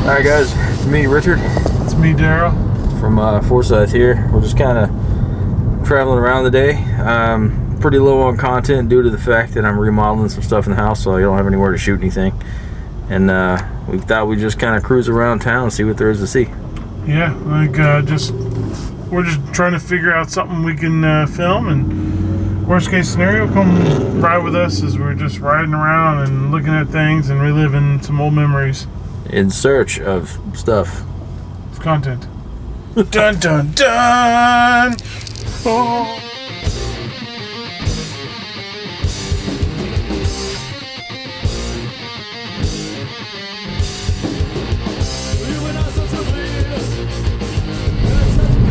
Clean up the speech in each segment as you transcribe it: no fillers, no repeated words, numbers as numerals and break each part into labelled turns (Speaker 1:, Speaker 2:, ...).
Speaker 1: Alright guys, it's me, Richard.
Speaker 2: It's me, Darryl.
Speaker 1: From Forsyth here. We're just kind of traveling around today. Pretty low on content due to the fact that I'm remodeling some stuff in the house, so I don't have anywhere to shoot anything. And we thought we'd just kind of cruise around town and see what there is to see.
Speaker 2: Yeah, we're just trying to figure out something we can film, and worst case scenario, come ride with us as we're just riding around and looking at things and reliving some old memories.
Speaker 1: In search of stuff.
Speaker 2: Content. Dun dun dun! Oh.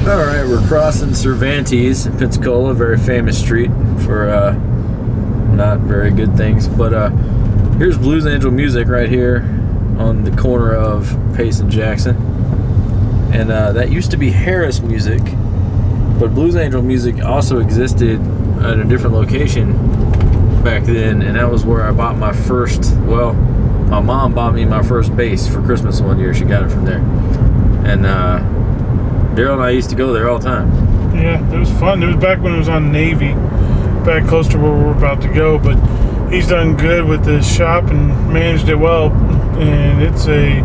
Speaker 1: Alright, we're crossing Cervantes in Pensacola, a very famous street for not very good things. But here's Blues Angel Music right here on the corner of Pace and Jackson. And that used to be Harris Music, but Blues Angel Music also existed at a different location back then, and that was where I bought my first, well, my mom bought me my first bass for Christmas one year. She got it from there. And Darryl and I used to go there all the time.
Speaker 2: Yeah, it was fun. It was back when it was on Navy, back close to where we're about to go, but he's done good with his shop and managed it well, and it's a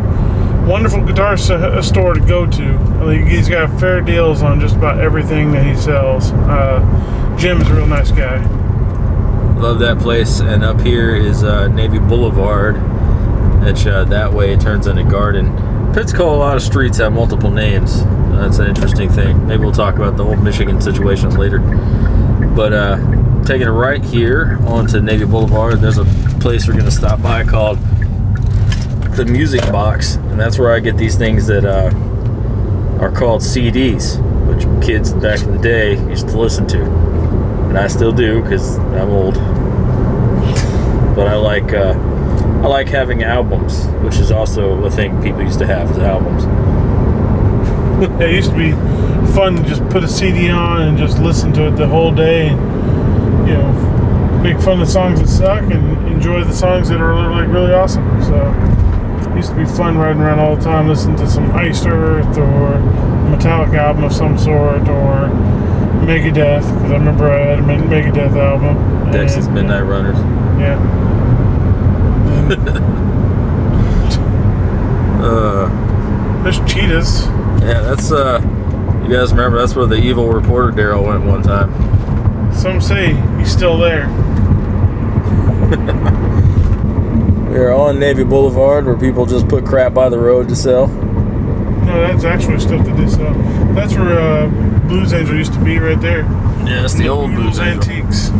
Speaker 2: wonderful guitar store to go to. I think he's got fair deals on just about everything that he sells. Jim's a real nice guy.
Speaker 1: Love that place. And up here is Navy Boulevard, which that way it turns into Garden. Pensacola, a lot of streets have multiple names. That's an interesting thing. Maybe we'll talk about the whole Michigan situation later. But taking it right here onto Navy Boulevard, there's a place we're going to stop by called the Music Box, and that's where I get these things that are called CDs, which kids back in the day used to listen to, and I still do because I'm old. But I like having albums, which is also a thing people used to have, is albums.
Speaker 2: It used to be fun to just put a CD on and just listen to it the whole day, and make fun of the songs that suck and enjoy the songs that are really awesome. So it used to be fun riding around all the time, listening to some Iced Earth or a Metallica album of some sort, or Megadeth, because I remember I had a Megadeth album.
Speaker 1: Texas Midnight Runners.
Speaker 2: Yeah. There's cheetahs.
Speaker 1: Yeah, that's you guys remember that's where the evil reporter Darryl went one time.
Speaker 2: Some say he's still there.
Speaker 1: We're on Navy Boulevard, where people just put crap by the road to sell.
Speaker 2: No, that's actually stuff that they sell. That's where Blues Angel used to be, right there.
Speaker 1: Yeah, that's the old Blues Angel.
Speaker 2: Antiques.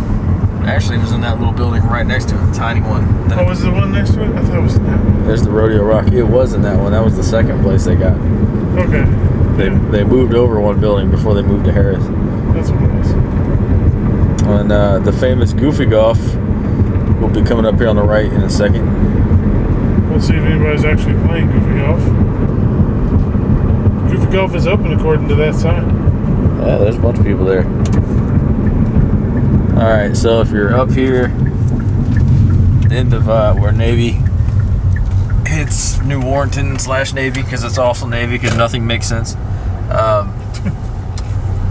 Speaker 1: Actually, it was in that little building right next to it, the tiny one.
Speaker 2: Oh, was the one next to it? I thought it was in that one.
Speaker 1: There's the Rodeo Rock. It was in that one. That was the second place they got.
Speaker 2: Okay.
Speaker 1: They moved over one building before they moved to Harris.
Speaker 2: That's what it was.
Speaker 1: And the famous Goofy Golf will be coming up here on the right in a second.
Speaker 2: We'll see if anybody's actually playing Goofy Golf. Goofy Golf is open according to that sign.
Speaker 1: Yeah, there's a bunch of people there. Alright, so if you're up here, the end of where Navy hits New Warrenton / Navy, because it's also Navy, because nothing makes sense,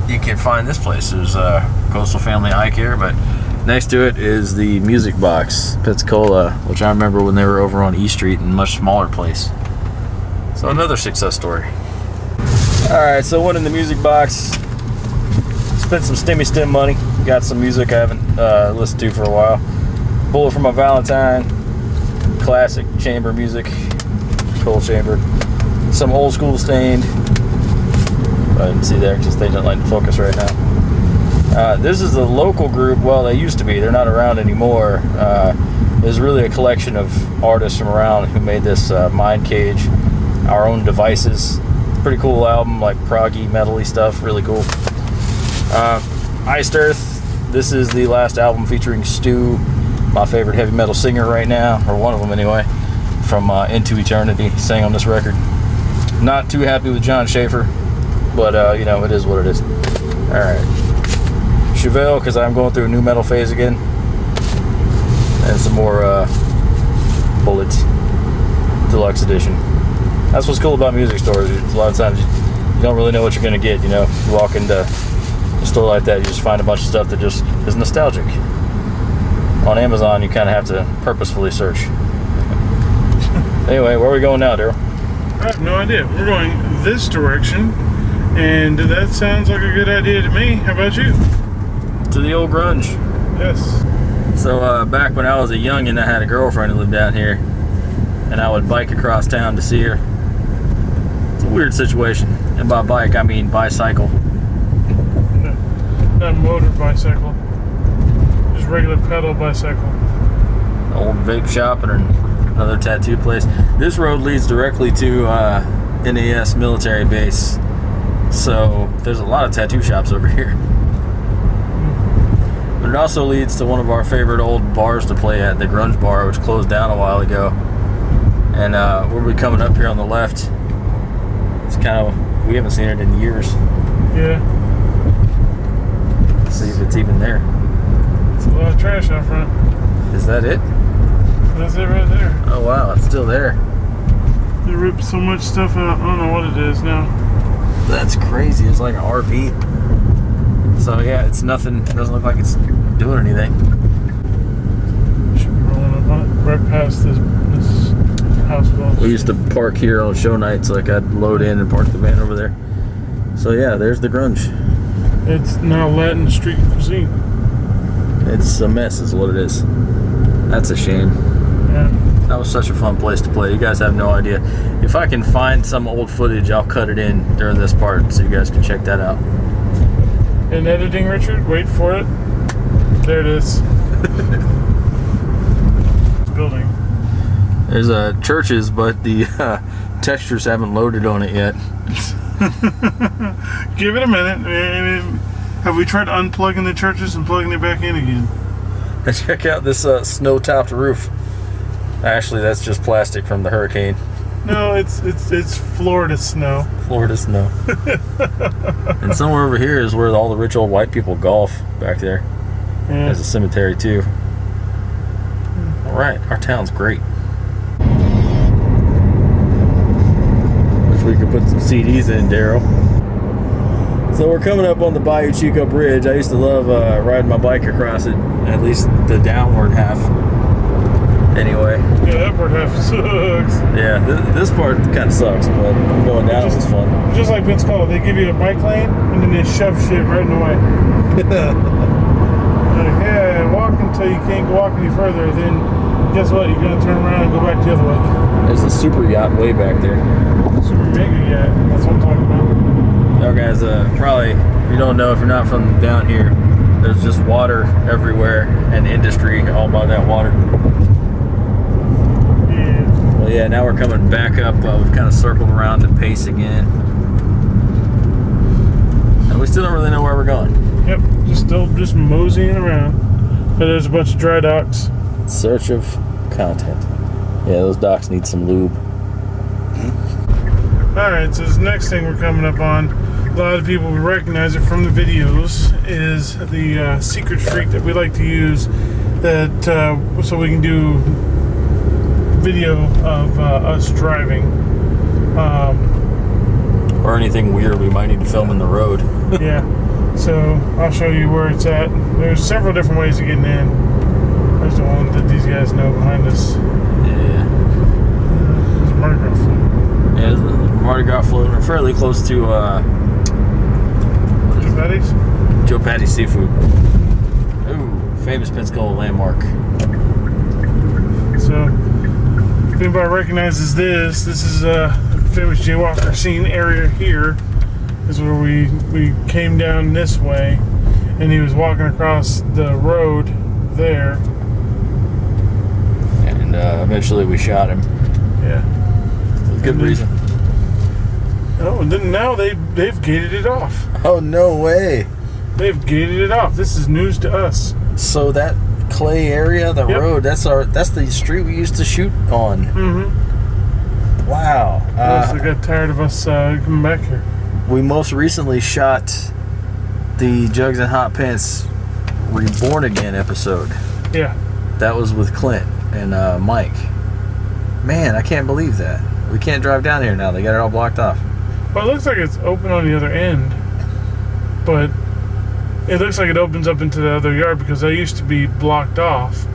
Speaker 1: you can find this place. There's Coastal Family Eye Care, but next to it is the Music Box, Pensacola, which I remember when they were over on E Street in a much smaller place. So another success story. Alright, so went in the Music Box, spent some stim money, got some music I haven't listened to for a while. Bullet for My Valentine, classic chamber music, cold chamber. Some old school Stained. I didn't see there because they didn't like to focus right now. This is a local group. Well, they used to be. They're not around anymore. There's really a collection of artists from around who made this Mind Cage, Our Own Devices. Pretty cool album, like proggy, metal-y stuff. Really cool. Iced Earth. This is the last album featuring Stu, my favorite heavy metal singer right now, or one of them anyway, from Into Eternity. He sang on this record. Not too happy with John Schaefer, but it is what it is. Alright. Chevelle, because I'm going through a new metal phase again. And some more Bullets Deluxe Edition. That's what's cool about music stores. A lot of times you don't really know what you're going to get. You know, you walk into a store like that, you just find a bunch of stuff that just is nostalgic. On Amazon, you kind of have to purposefully search. Anyway, where are we going now, Darryl?
Speaker 2: I have no idea. We're going this direction, and that sounds like a good idea to me. How about you?
Speaker 1: To the old grunge.
Speaker 2: Yes.
Speaker 1: So back when I was a youngin', I had a girlfriend who lived down here, and I would bike across town to see her. It's a weird situation, and by bike I mean bicycle.
Speaker 2: No, not motor bicycle. Just regular pedal bicycle.
Speaker 1: Old vape shop and another tattoo place. This road leads directly to NAS military base, so there's a lot of tattoo shops over here. But it also leads to one of our favorite old bars to play at, the Grunge Bar, which closed down a while ago. And we'll be coming up here on the left. It's kind of, we haven't seen it in years.
Speaker 2: Yeah.
Speaker 1: Let's see if it's even there.
Speaker 2: It's a lot of trash out front.
Speaker 1: Is that it?
Speaker 2: That's it right there.
Speaker 1: Oh wow, it's still there.
Speaker 2: They ripped so much stuff out. I don't know what it is now.
Speaker 1: That's crazy. It's like an RV. So yeah, it's nothing. It doesn't look like it's doing anything.
Speaker 2: Should be rolling up on it. Right past this house.
Speaker 1: We used to park here on show nights. Like I'd load in and park the van over there. So yeah, there's the Grunge.
Speaker 2: It's now Latin street cuisine.
Speaker 1: It's a mess, is what it is. That's a shame.
Speaker 2: Yeah.
Speaker 1: That was such a fun place to play. You guys have no idea. If I can find some old footage, I'll cut it in during this part so you guys can check that out.
Speaker 2: In editing, Richard, wait for it. There it is. Building.
Speaker 1: There's churches, but the textures haven't loaded on it yet.
Speaker 2: Give it a minute. Have we tried unplugging the churches and plugging it back in again?
Speaker 1: And check out this snow-topped roof. Actually, that's just plastic from the hurricane.
Speaker 2: No, it's Florida snow.
Speaker 1: Florida snow. And somewhere over here is where all the rich old white people golf back there.
Speaker 2: Yeah.
Speaker 1: There's a cemetery too. All right, our town's great. Wish we could put some CDs in, Darryl. So we're coming up on the Bayou Chico Bridge. I used to love riding my bike across it, at least the downward half. Anyway.
Speaker 2: Yeah, that part half sucks.
Speaker 1: Yeah, this part kind of sucks, but going down was fun.
Speaker 2: Just like Pensacola, they give you a bike lane and then they shove shit right in the way. Like, yeah, walk until you can't walk any further. Then guess what? You're gonna turn around and go back the other way.
Speaker 1: There's a super yacht way back there.
Speaker 2: Super mega yacht. That's what I'm talking about.
Speaker 1: Y'all guys, probably you don't know if you're not from down here. There's just water everywhere and industry all by that water. Well, yeah, now we're coming back up. We've kind of circled around to Pace again. And we still don't really know where we're going.
Speaker 2: Yep, just moseying around. But there's a bunch of dry docks.
Speaker 1: Search of content. Yeah, those docks need some lube.
Speaker 2: Alright, so this next thing we're coming up on, a lot of people will recognize it from the videos, is the secret street that we like to use that so we can do video of us driving.
Speaker 1: Or anything weird we might need to film in the road.
Speaker 2: Yeah, so I'll show you where it's at. There's several different ways of getting in. There's the one that these guys know behind us.
Speaker 1: Yeah.
Speaker 2: There's Mardi Gras float.
Speaker 1: Yeah, there's a Mardi Gras float. We're fairly close to
Speaker 2: Joe Patty's?
Speaker 1: Joe Patty's Seafood. Ooh, famous Pensacola landmark.
Speaker 2: So, if anybody recognizes this is a famous jaywalker scene area here. This is where we came down this way, and he was walking across the road there.
Speaker 1: And eventually we shot him.
Speaker 2: Yeah.
Speaker 1: With good reason.
Speaker 2: Oh, and then now they've gated it off.
Speaker 1: Oh, no way.
Speaker 2: They've gated it off. This is news to us.
Speaker 1: So that clay area, the road, that's the street we used to shoot on.
Speaker 2: Mm-hmm.
Speaker 1: Wow.
Speaker 2: They got tired of us coming back here.
Speaker 1: We most recently shot the Jugs and Hot Pants Reborn Again episode.
Speaker 2: Yeah.
Speaker 1: That was with Clint and Mike. Man, I can't believe that. We can't drive down here now. They got it all blocked off.
Speaker 2: Well, it looks like it's open on the other end, but it looks like it opens up into the other yard because they used to be blocked off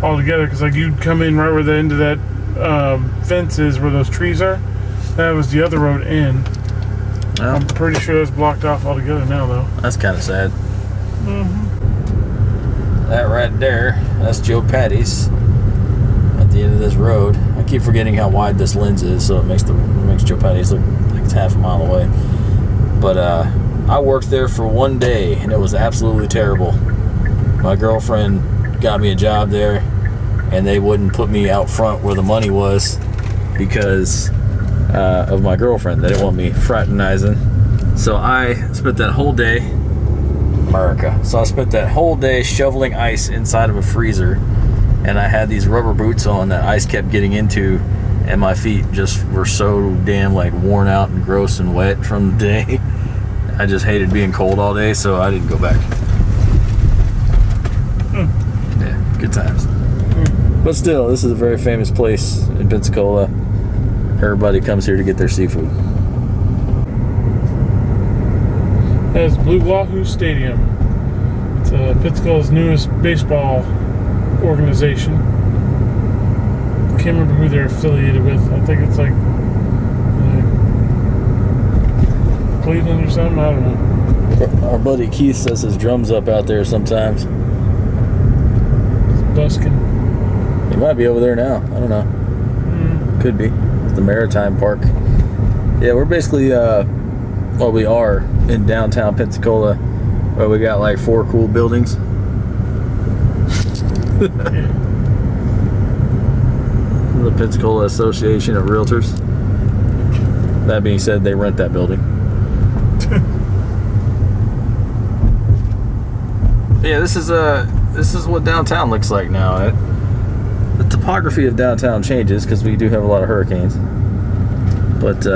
Speaker 2: altogether. Because like you'd come in right where the end of that fence is, where those trees are. That was the other road in.
Speaker 1: Well,
Speaker 2: I'm pretty sure that's blocked off altogether now, though.
Speaker 1: that's kind of sad.
Speaker 2: Mm-hmm.
Speaker 1: That right there, that's Joe Patty's at the end of this road. I keep forgetting how wide this lens is, so it makes Joe Patty's look like it's half a mile away. But I worked there for one day, and it was absolutely terrible. My girlfriend got me a job there, and they wouldn't put me out front where the money was because of my girlfriend. They didn't want me fraternizing. So I spent that whole day, So I spent that whole day shoveling ice inside of a freezer, and I had these rubber boots on that ice kept getting into, and my feet just were so damn like worn out and gross and wet from the day. I just hated being cold all day, so I didn't go back. Yeah, good times. But still, this is a very famous place in Pensacola. Everybody comes here to get their seafood.
Speaker 2: That's Blue Wahoo Stadium. It's Pensacola's newest baseball organization. Can't remember who they're affiliated with. I think it's like Cleveland or something. I don't know.
Speaker 1: Our buddy Keith says his drum's up out there sometimes.
Speaker 2: Busking.
Speaker 1: He might be over there now. I don't know. Could be. It's the Maritime Park. Yeah, we're basically, we are in downtown Pensacola, where we got like 4 cool buildings. The Pensacola Association of Realtors. That being said, they rent that building. Yeah, this is what downtown looks like now. The topography of downtown changes because we do have a lot of hurricanes. But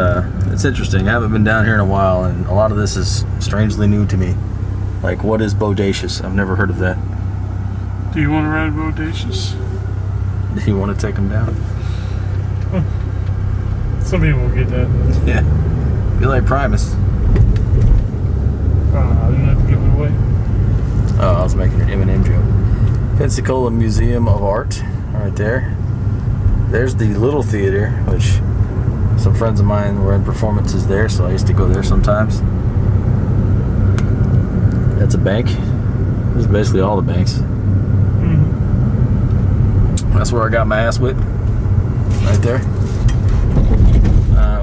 Speaker 1: it's interesting. I haven't been down here in a while, and a lot of this is strangely new to me. Like, what is bodacious? I've never heard of that.
Speaker 2: Do you want to ride Bodacious?
Speaker 1: Do you want to take them down?
Speaker 2: Some people will get that.
Speaker 1: Yeah. Be like Primus.
Speaker 2: I didn't have to give it away.
Speaker 1: Oh, I was making an M&M joke. Pensacola Museum of Art, right there. There's the Little Theater, which some friends of mine were in performances there, so I used to go there sometimes. That's a bank. This is basically all the banks. That's where I got my ass whipped. Right there.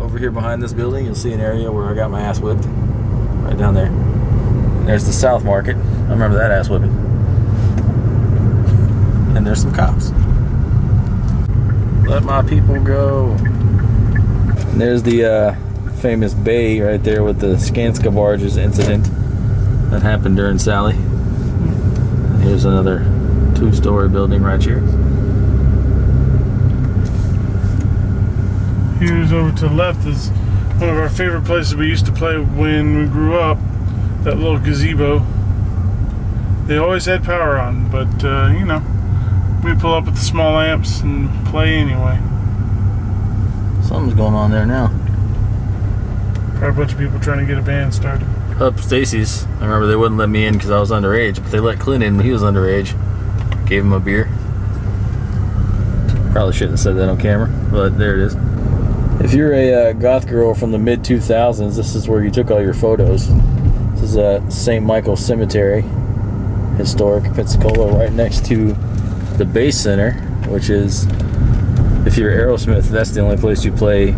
Speaker 1: Over here behind this building, you'll see an area where I got my ass whipped. Right down there. There's the South Market. I remember that ass whipping. And there's some cops. Let my people go. And there's the famous bay right there with the Skanska barges incident that happened during Sally. And here's another 2-story building right here.
Speaker 2: Here's over to the left is one of our favorite places we used to play when we grew up. That little gazebo. They always had power on, but we pull up with the small lamps and play anyway.
Speaker 1: Something's going on there now.
Speaker 2: Probably a bunch of people trying to get a band started.
Speaker 1: Up Stacy's. I remember they wouldn't let me in because I was underage, but they let Clint in when he was underage. Gave him a beer. Probably shouldn't have said that on camera, but there it is. If you're a goth girl from the mid-2000s, this is where you took all your photos. This is St. Michael's Cemetery, historic Pensacola, right next to the Base Center, which is, if you're Aerosmith, that's the only place you play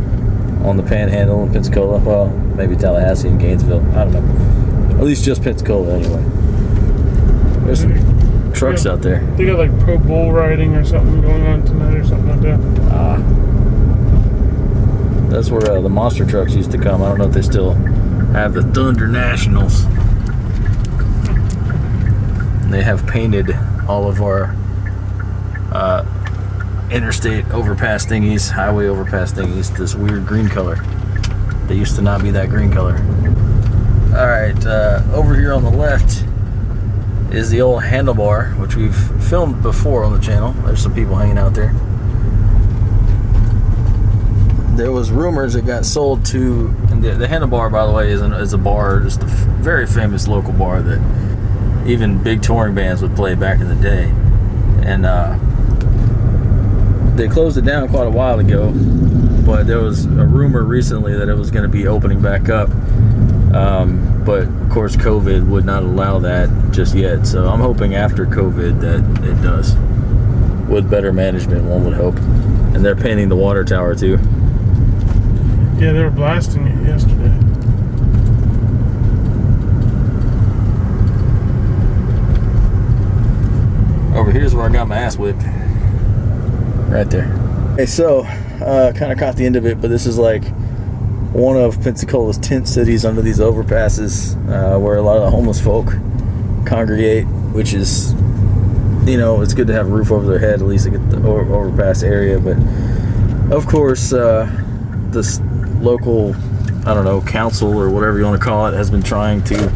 Speaker 1: on the Panhandle in Pensacola. Well, maybe Tallahassee and Gainesville. I don't know. At least just Pensacola, anyway. There's some trucks out there.
Speaker 2: They got like pro bull riding or something going on tonight or something like that.
Speaker 1: That's where the monster trucks used to come. I don't know if they still have the Thunder Nationals. They have painted all of our interstate overpass thingies, highway overpass thingies, this weird green color. They used to not be that green color. Alright, over here on the left is the old handlebar, which we've filmed before on the channel. There's some people hanging out there. was rumors it got sold to, and the Handlebar, by the way, is a bar, just a very famous local bar that even big touring bands would play back in the day. And they closed it down quite a while ago, but there was a rumor recently that it was going to be opening back up. But of course COVID would not allow that just yet, so I'm hoping after COVID that it does, with better management, one would hope. And they're painting the water tower too.
Speaker 2: Yeah, they were blasting it yesterday.
Speaker 1: Over here's where I got my ass whipped, right there. Okay, so kind of caught the end of it, but this is like one of Pensacola's tent cities under these overpasses, where a lot of the homeless folk congregate, which is, you know, it's good to have a roof over their head, at least to get the overpass area. But of course, this local, I don't know, council or whatever you want to call it, has been trying to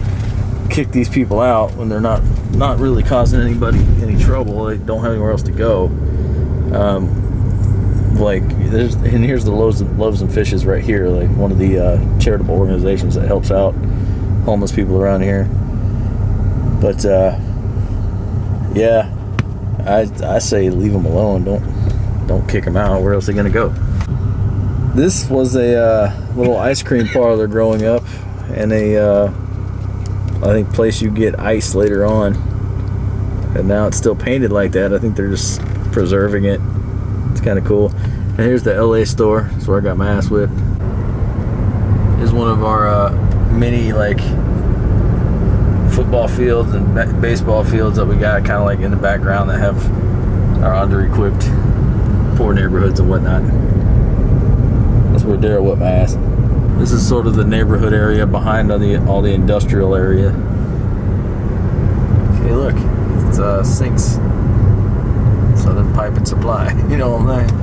Speaker 1: kick these people out when they're not really causing anybody any trouble. They don't have anywhere else to go. Here's the Loaves and Fishes right here, like one of the charitable organizations that helps out homeless people around here. But yeah, I say leave them alone. Don't kick them out. Where else are they gonna go? This was a little ice cream parlor growing up, and a I think place you get ice later on. And now it's still painted like that. I think they're just preserving it. It's kind of cool. And here's the LA store. That's where I got my ass whipped. Here's one of our mini like football fields and baseball fields that we got kind of like in the background that have our under-equipped poor neighborhoods and whatnot. That's where Darryl whipped my ass. This is sort of the neighborhood area behind all the industrial area. Okay, look, it's Sinks Southern Pipe and Supply. You know what I'm saying?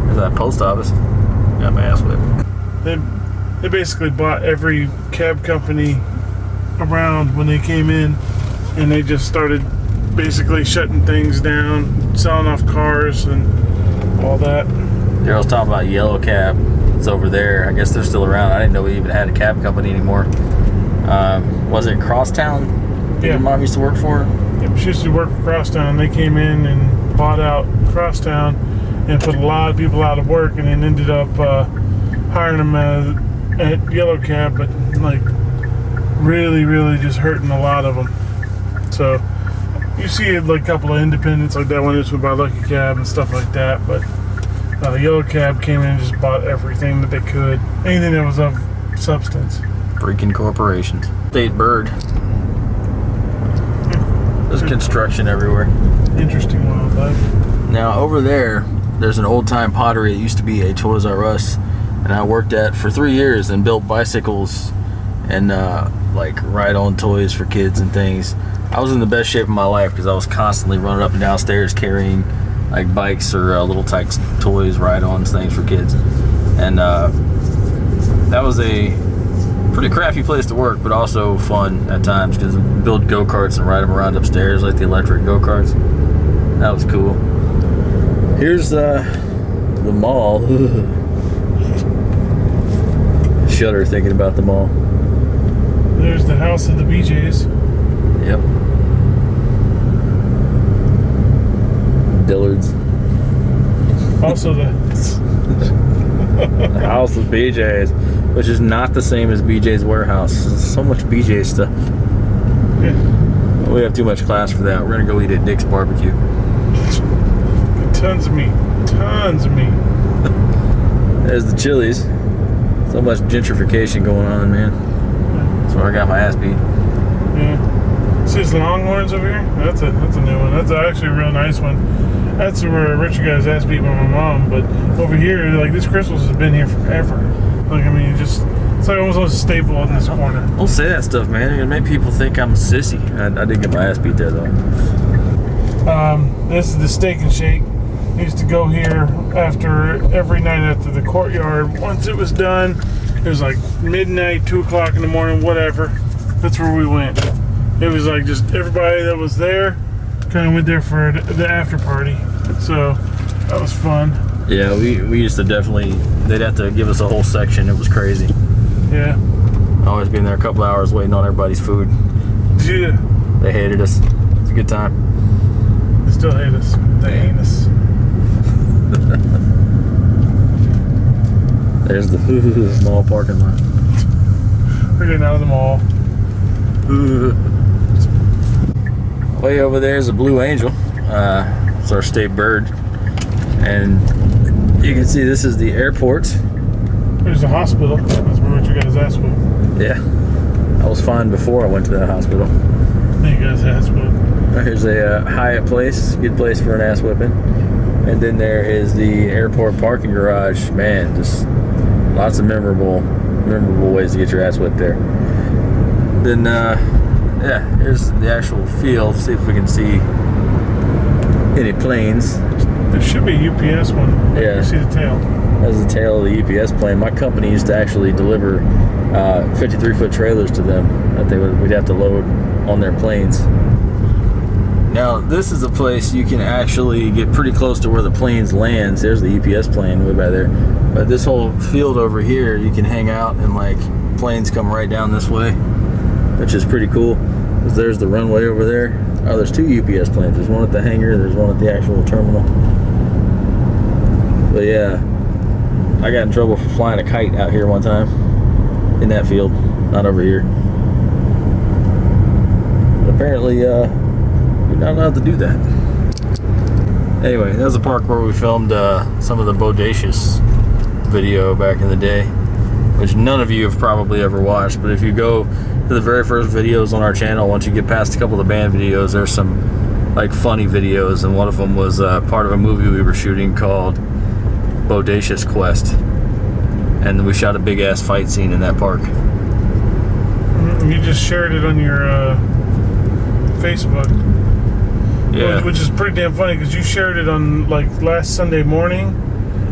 Speaker 1: There's that post office. Got my ass whipped.
Speaker 2: They basically bought every cab company around when they came in, and they just started basically shutting things down, selling off cars and all that.
Speaker 1: Daryl's talking about Yellow Cab. It's over there. I guess they're still around. I didn't know we even had a cab company anymore. Was it Crosstown?
Speaker 2: Yeah.
Speaker 1: Your mom used to work for?
Speaker 2: Yep, she used to work for Crosstown. They came in and bought out Crosstown and put a lot of people out of work, and then ended up hiring them at Yellow Cab, but like really just hurting a lot of them. So you see like a couple of independents like that one is by Lucky Cab and stuff like that, but Yellow Cab came in and just bought everything that they could, anything that was of substance.
Speaker 1: Freaking corporations. State bird. There's construction everywhere.
Speaker 2: Interesting wildlife.
Speaker 1: Now over there's an old-time pottery. It used to be a Toys R Us, and I worked at for 3 years and built bicycles and like ride-on toys for kids and things. I was in the best shape of my life because I was constantly running up and down stairs carrying like bikes or little type toys, ride-ons, things for kids. And that was a pretty crappy place to work, but also fun at times because we build go-karts and ride them around upstairs like the electric go-karts. That was cool. Here's the mall. Shudder thinking about the mall.
Speaker 2: There's the house of the BJs.
Speaker 1: Yep. Dillard's.
Speaker 2: Also the
Speaker 1: house of BJ's, which is not the same as BJ's Warehouse. There's so much BJ stuff.
Speaker 2: Yeah.
Speaker 1: We have too much class for that. We're gonna go eat at Dick's Barbecue.
Speaker 2: Tons of meat.
Speaker 1: There's the Chili's. So much gentrification going on, man. That's where I got my ass beat.
Speaker 2: Yeah. See these Longhorns over here? That's a new one. That's actually a real nice one. That's where Richard got his ass beat by my mom. But over here, like this Christmas has been here forever. Like I mean, it's like almost a staple in this corner. Don't
Speaker 1: say that stuff, man. You're gonna make people think I'm a sissy. I did get my ass beat there though.
Speaker 2: This is the Steak and Shake. I used to go here every night after the Courtyard. Once it was done, it was like midnight, 2 o'clock in the morning, whatever. That's where we went. It was like just everybody that was there kind of went there for the after party. So that was fun.
Speaker 1: Yeah, we used to definitely, they'd have to give us a whole section. It was crazy.
Speaker 2: Yeah.
Speaker 1: Always being there a couple hours waiting on everybody's food.
Speaker 2: Yeah.
Speaker 1: They hated us. It's a good time.
Speaker 2: They still hate us. They hate us.
Speaker 1: There's the mall parking lot.
Speaker 2: We're getting out of the mall.
Speaker 1: Way over there is a blue angel. It's our state bird. And you can see this is the airport.
Speaker 2: There's a hospital. That's where you guys ass whipped.
Speaker 1: Yeah. I was fine before I went to that hospital.
Speaker 2: You guys ass whipped.
Speaker 1: Here's a Hyatt place. Good place for an ass whipping. And then there is the airport parking garage. Man, just lots of memorable ways to get your ass whipped there. Then, yeah, here's the actual field. See if we can see any planes.
Speaker 2: There should be a UPS one.
Speaker 1: Yeah.
Speaker 2: You see the tail.
Speaker 1: That's the tail of the UPS plane. My company used to actually deliver 53-foot trailers to them that we'd have to load on their planes. Now, this is a place you can actually get pretty close to where the planes lands. There's the UPS plane way back there. But this whole field over here, you can hang out and like planes come right down this way, which is pretty cool. Because there's the runway over there. Oh, there's two UPS planes. There's one at the hangar. There's one at the actual terminal. But yeah, I got in trouble for flying a kite out here one time in that field, not over here. But apparently, you're not allowed to do that. Anyway, that was the park where we filmed some of the Bodacious video back in the day, which none of you have probably ever watched. But if you go to the very first videos on our channel, once you get past a couple of the band videos, there's some like funny videos, and one of them was part of a movie we were shooting called Bodacious Quest, and we shot a big ass fight scene in that park.
Speaker 2: You just shared it on your Facebook.
Speaker 1: Yeah.
Speaker 2: Which is pretty damn funny because you shared it on like last Sunday morning,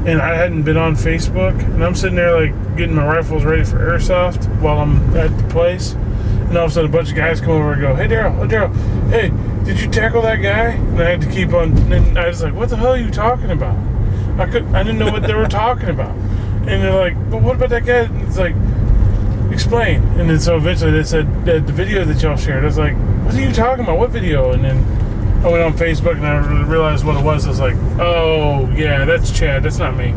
Speaker 2: and I hadn't been on Facebook, and I'm sitting there like getting my rifles ready for airsoft while I'm at the place, and all of a sudden a bunch of guys come over and go, "Hey Darryl, hey, did you tackle that guy?" And I had to keep on, and I was like, "What the hell are you talking about?" I didn't know what they were talking about, and they're like, "But what about that guy?" And it's like, "Explain." And then so eventually they said the video that y'all shared. I was like, "What are you talking about? What video?" And then I went on Facebook and I realized what it was. I was like, "Oh yeah, that's Chad. That's not me."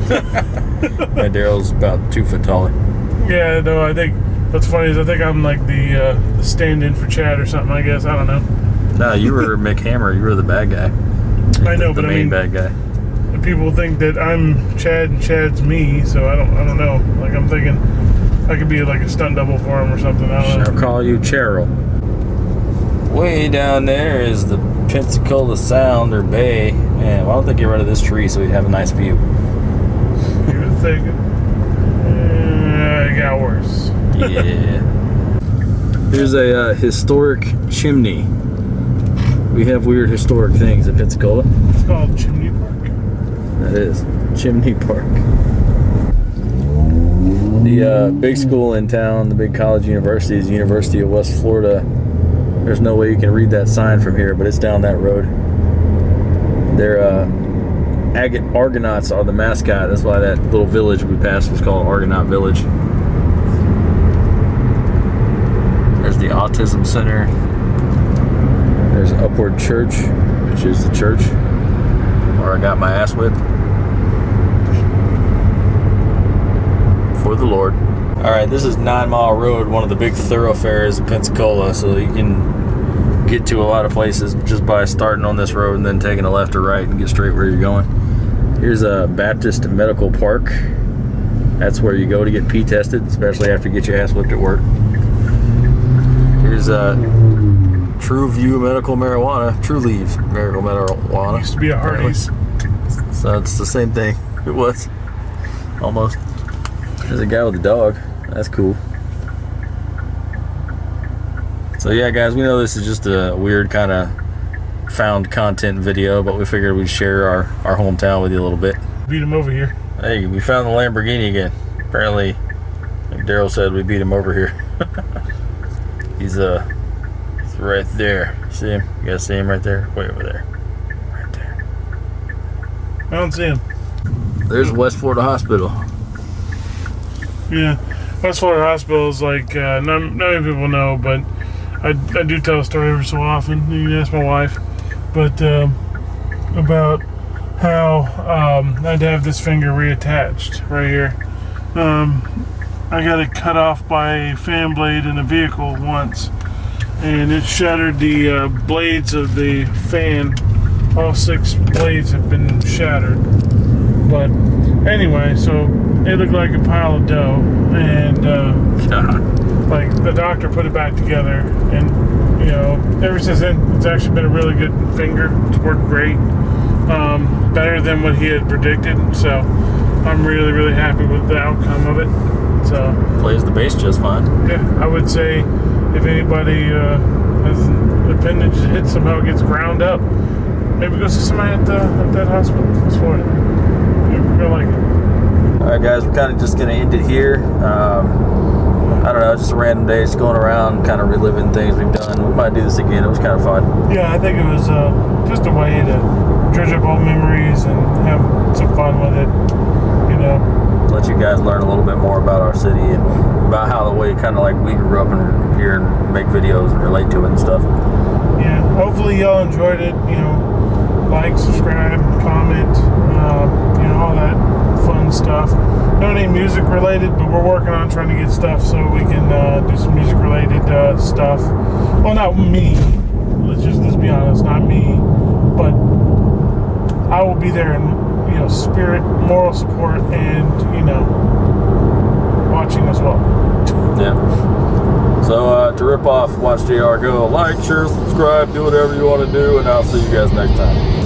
Speaker 1: Yeah, Daryl's about 2 foot taller.
Speaker 2: Yeah, no, I think what's funny is I think I'm like the stand-in for Chad or something. I guess I don't know.
Speaker 1: No, you were Mick Hammer. You were the bad guy.
Speaker 2: I know,
Speaker 1: the
Speaker 2: but
Speaker 1: main bad guy.
Speaker 2: People think that I'm Chad and Chad's me, so I don't know. Like I'm thinking I could be like a stunt double for him or something. I don't know.
Speaker 1: I'll call you Cheryl. Way down there is the Pensacola Sound or Bay. Man, why don't they get rid of this tree so we'd have a nice view?
Speaker 2: You were thinking. It got worse.
Speaker 1: Yeah. Here's a historic chimney. We have weird historic things at Pensacola.
Speaker 2: It's called Chimney Park.
Speaker 1: That is Chimney Park. The big school in town, the big college university, is University of West Florida. There's no way you can read that sign from here, but it's down that road. Their Argonauts are the mascot. That's why that little village we passed was called Argonaut Village. There's the Autism Center. There's Upward Church, which is the church where I got my ass whipped for the Lord. Alright, this is 9 Mile Road, one of the big thoroughfares in Pensacola, so you can get to a lot of places just by starting on this road and then taking a left or right and get straight where you're going. Here's a Baptist Medical Park. That's where you go to get pee tested, especially after you get your ass whipped at work. Here's True View Medical Marijuana, True Leave Medical Marijuana.
Speaker 2: Used to be a Hardee's.
Speaker 1: So it's the same thing. It was. Almost. There's a guy with a dog. That's cool. So yeah, guys, we know this is just a weird kind of found content video, but we figured we'd share our hometown with you a little bit.
Speaker 2: Beat him over here.
Speaker 1: Hey, we found the Lamborghini again. Apparently, like Darryl said, we beat him over here. He's right there. See him? You guys see him right there? Way over there. Right there.
Speaker 2: I don't see him.
Speaker 1: there's West Florida Hospital.
Speaker 2: Yeah, West Florida Hospital is like not many people know, but I do tell a story every so often. You can ask my wife, but about how I had to have this finger reattached right here. I got it cut off by a fan blade in a vehicle once, and it shattered the blades of the fan. All 6 blades have been shattered. But anyway, so it looked like a pile of dough, and like the doctor put it back together, and ever since then it's actually been a really good finger. It's worked great, better than what he had predicted. So I'm really, really happy with the outcome of it. So
Speaker 1: plays the bass just fine.
Speaker 2: Yeah, I would say if anybody has an appendage hit somehow gets ground up, maybe go see somebody at that hospital. It's Florida. You're gonna like it.
Speaker 1: All right, guys, we're kind of just gonna end it here. I don't know, just a random day, just going around, kind of reliving things we've done. We might do this again. It was kind of fun.
Speaker 2: Yeah, I think it was just a way to dredge up old memories and have some fun with it.
Speaker 1: Let you guys learn a little bit more about our city and about how the way kind of like we grew up in here and make videos and relate to it and stuff.
Speaker 2: Yeah, hopefully y'all enjoyed it. Like, subscribe, comment, all that fun stuff. Not any music related, but we're working on trying to get stuff so we can do some music related stuff. Well, not me. Let's be honest, not me, but I will be there in spirit, moral support, and watching as well.
Speaker 1: Yeah. So to rip off, watch JR go. Like, share, subscribe, do whatever you want to do, and I'll see you guys next time.